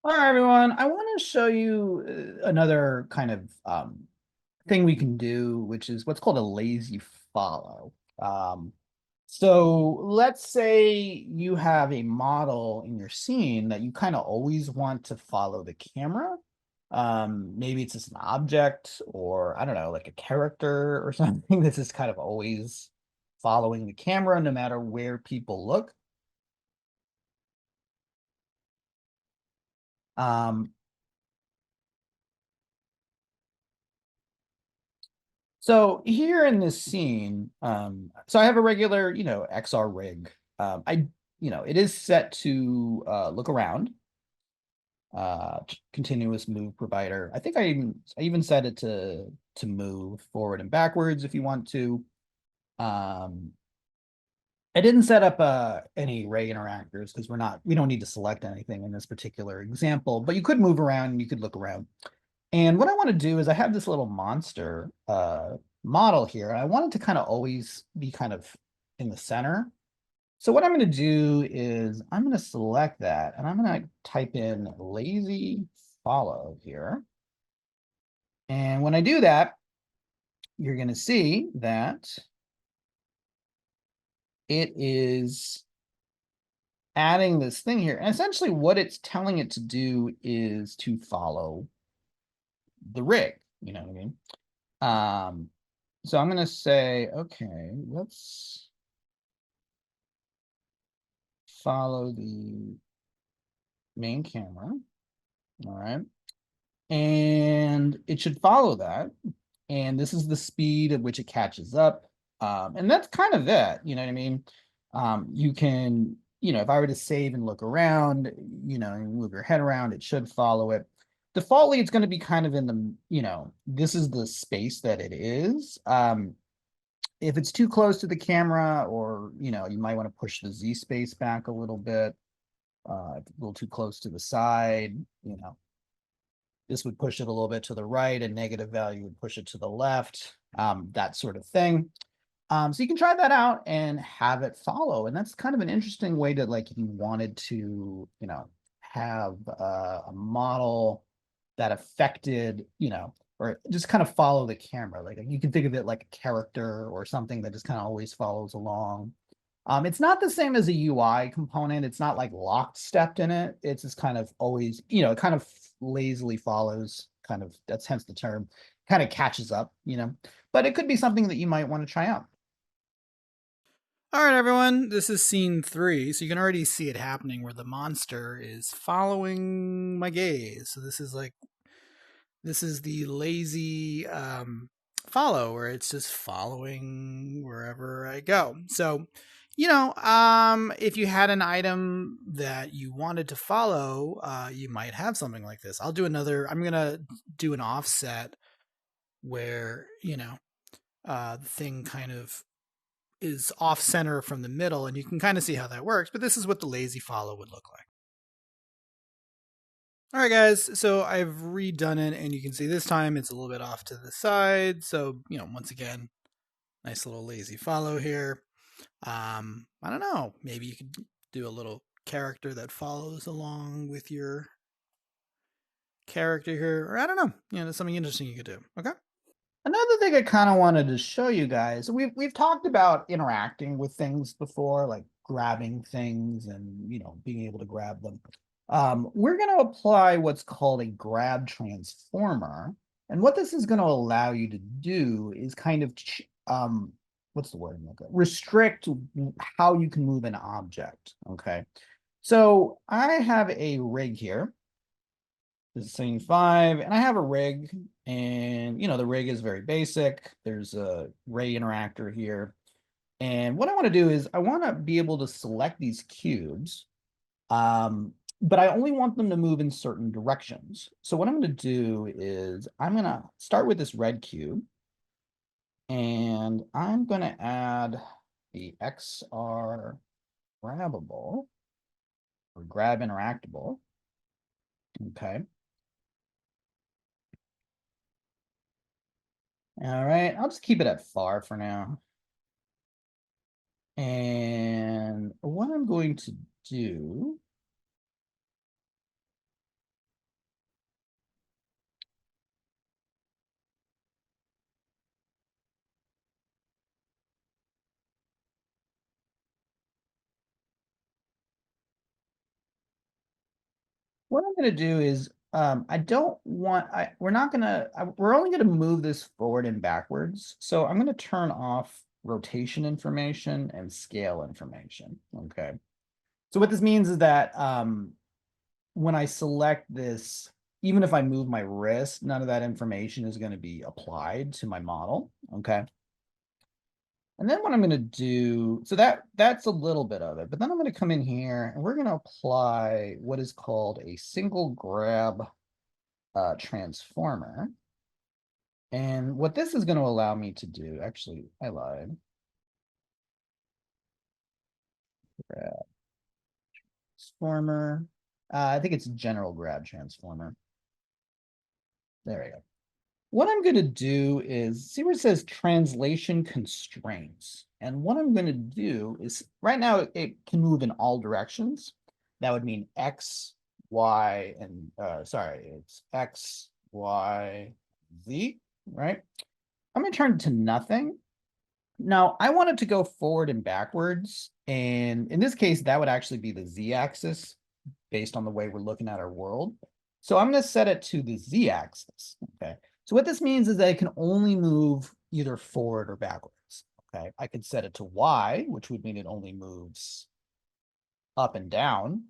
All right, everyone. I want to show you another kind of thing we can do, which is what's called a lazy follow. Um, so let's say you have a model in your scene that you kind of always want to follow the camera. Maybe it's just an object or I don't know, like a character or something that's just kind of always following the camera no matter where people look. Um, So here in this scene, so I have a regular, XR rig. It is set to look around, continuous move provider. I think I even set it to move forward and backwards if you want to. Um, I didn't set up any ray interactors because we don't need to select anything in this particular example, but you could move around and you could look around. And what I want to do is I have this little monster model here. And I want it to kind of always be kind of in the center. So what I'm going to do is I'm going to select that and I'm going to type in lazy follow here. And when I do that, you're going to see that it is adding this thing here. And essentially what it's telling it to do is to follow the rig. You know what I mean? Um, so I'm going to say, okay, let's follow the main camera. All right. And it should follow that. And this is the speed at which it catches up. And that's kind of it. You know what I mean? You can, if I were to save and look around, and move your head around, it should follow it. Defaultly, it's going to be kind of in the, this is the space that it is. If it's too close to the camera or, you might want to push the Z space back a little bit, a little too close to the side, this would push it a little bit to the right, and negative value would push it to the left, that sort of thing. So you can try that out and have it follow. And that's kind of an interesting way to, like, if you wanted to, have a model that affected, or just kind of follow the camera. Like you can think of it like a character or something that just kind of always follows along. It's not the same as a UI component. It's not like locked stepped in it. It's just kind of always, it kind of lazily follows, kind of, that's hence the term, kind of catches up, but it could be something that you might want to try out. All right, everyone, this is scene 3. So you can already see it happening where the monster is following my gaze. So this is the lazy follow where it's just following wherever I go. So, if you had an item that you wanted to follow, you might have something like this. I'm going to do an offset where, the thing kind of is off center from the middle, and you can kind of see how that works, but this is what the lazy follow would look like. All right, guys, so I've redone it, and you can see this time it's a little bit off to the side. So, once again, nice little lazy follow here. I don't know, maybe you could do a little character that follows along with your character here, or I don't know, that's something interesting you could do. Okay. Another thing I kind of wanted to show you guys, we've talked about interacting with things before, like grabbing things and being able to grab them. We're going to apply what's called a grab transformer, and what this is going to allow you to do is kind of what's the word I'm looking at? Restrict how you can move an object. Okay, so I have a rig here. This is scene 5, and I have a rig, and the rig is very basic. There's a ray interactor here. And what I want to do is I want to be able to select these cubes, but I only want them to move in certain directions. So what I'm going to do is I'm going to start with this red cube, and I'm going to add the XR grabbable or grab interactable. Okay. All right. I'll just keep it at far for now. And what I'm going to do What I'm gonna do is, I don't want, we're not gonna, we're only gonna move this forward and backwards. So I'm gonna turn off rotation information and scale information, okay? So what this means is that, when I select this, even if I move my wrist, none of that information is gonna be applied to my model, okay? And then what I'm gonna do, so that's a little bit of it, but then I'm gonna come in here and we're gonna apply what is called a single grab transformer. And what this is going to allow me to do, actually, I lied. Grab transformer. I think it's general grab transformer. There we go. What I'm going to do is see where it says translation constraints. And what I'm going to do is right now it can move in all directions. That would mean X, Y, and sorry, it's X, Y, Z, right? I'm going to turn it to nothing. Now, I want it to go forward and backwards. And in this case, that would actually be the Z-axis based on the way we're looking at our world. So I'm going to set it to the Z-axis, okay? So what this means is that it can only move either forward or backwards, okay? I could set it to Y, which would mean it only moves up and down.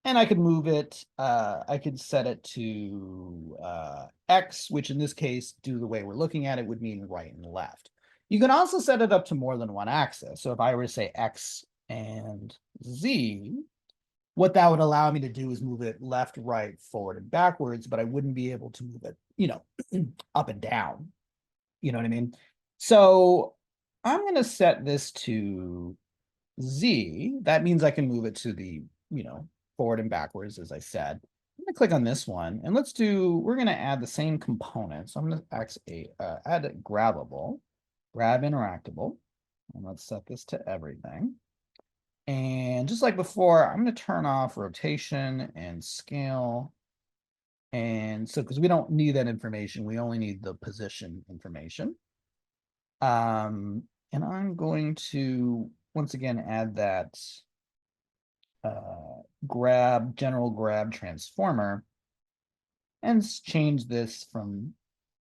And I could move it, I could set it to X, which in this case, due to the way we're looking at it, would mean right and left. You can also set it up to more than one axis. So if I were to say X and Z, what that would allow me to do is move it left, right, forward, and backwards, but I wouldn't be able to move it, up and down. You know what I mean? So I'm going to set this to Z. That means I can move it to the, forward and backwards, as I said. I'm going to click on this one, and we're going to add the same component. So I'm going to add a grabbable, grab interactable, and let's set this to everything. And just like before, I'm going to turn off rotation and scale. And so, because we don't need that information, we only need the position information. And I'm going to, once again, add that general grab transformer and change this from,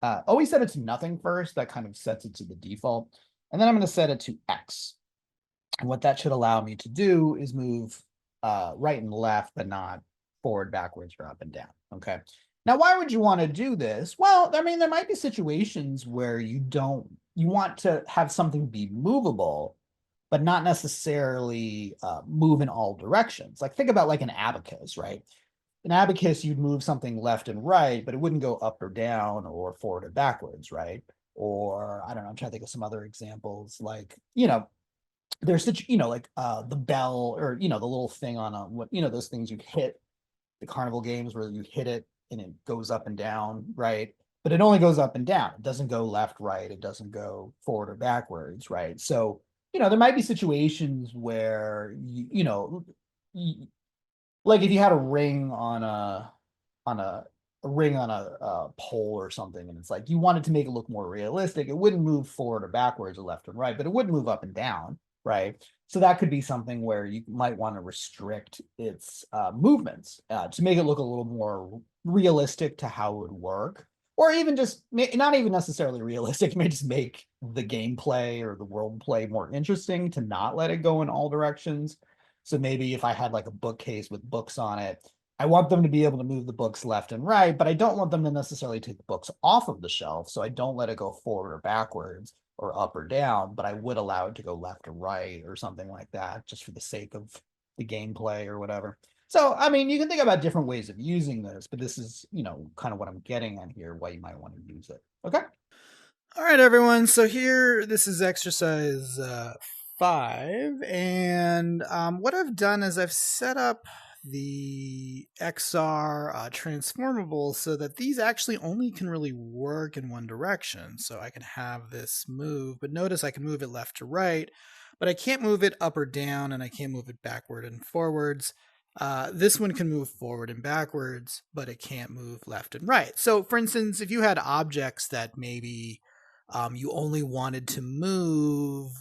always set it to nothing first. That kind of sets it to the default. And then I'm going to set it to X. And what that should allow me to do is move right and left, but not forward, backwards, or up and down. Okay. Now, why would you want to do this? Well, I mean, there might be situations where you want to have something be movable, but not necessarily move in all directions. Like think about like an abacus, right? An abacus, you'd move something left and right, but it wouldn't go up or down or forward or backwards, right? Or I don't know, I'm trying to think of some other examples like, there's such, like the bell or, the little thing on those things you hit, the carnival games where you hit it and it goes up and down, right? But it only goes up and down. It doesn't go left, right. It doesn't go forward or backwards, right? So, there might be situations where, like if you had a ring on a ring on a pole or something, and it's like you wanted to make it look more realistic, it wouldn't move forward or backwards or left and right, but it would move up and down, right? So that could be something where you might want to restrict its movements to make it look a little more realistic to how it would work, or even just not even necessarily realistic. It may just make the gameplay or the world play more interesting to not let it go in all directions. So maybe if I had like a bookcase with books on it, I want them to be able to move the books left and right, but I don't want them to necessarily take the books off of the shelf. So I don't let it go forward or backwards or up or down, but I would allow it to go left or right or something like that, just for the sake of the gameplay or whatever. So, I mean, you can think about different ways of using this, but this is, kind of what I'm getting at here, why you might want to use it. Okay. All right, everyone. So here, this is exercise 5. And what I've done is I've set up the XR transformable so that these actually only can really work in one direction. So I can have this move, but notice I can move it left to right, but I can't move it up or down, and I can't move it backward and forwards. This one can move forward and backwards, but it can't move left and right. So for instance, if you had objects that maybe you only wanted to move,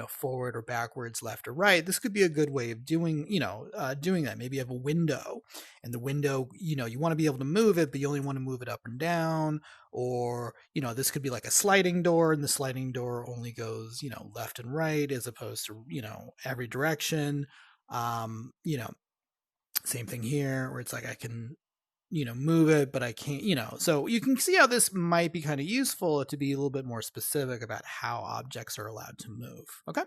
forward or backwards, left or right, this could be a good way of doing that. Maybe you have a window, and the window, you want to be able to move it, but you only want to move it up and down. Or, this could be like a sliding door, and the sliding door only goes, left and right, as opposed to, every direction. Same thing here, where it's like I can move it, but I can't, so you can see how this might be kind of useful to be a little bit more specific about how objects are allowed to move. Okay.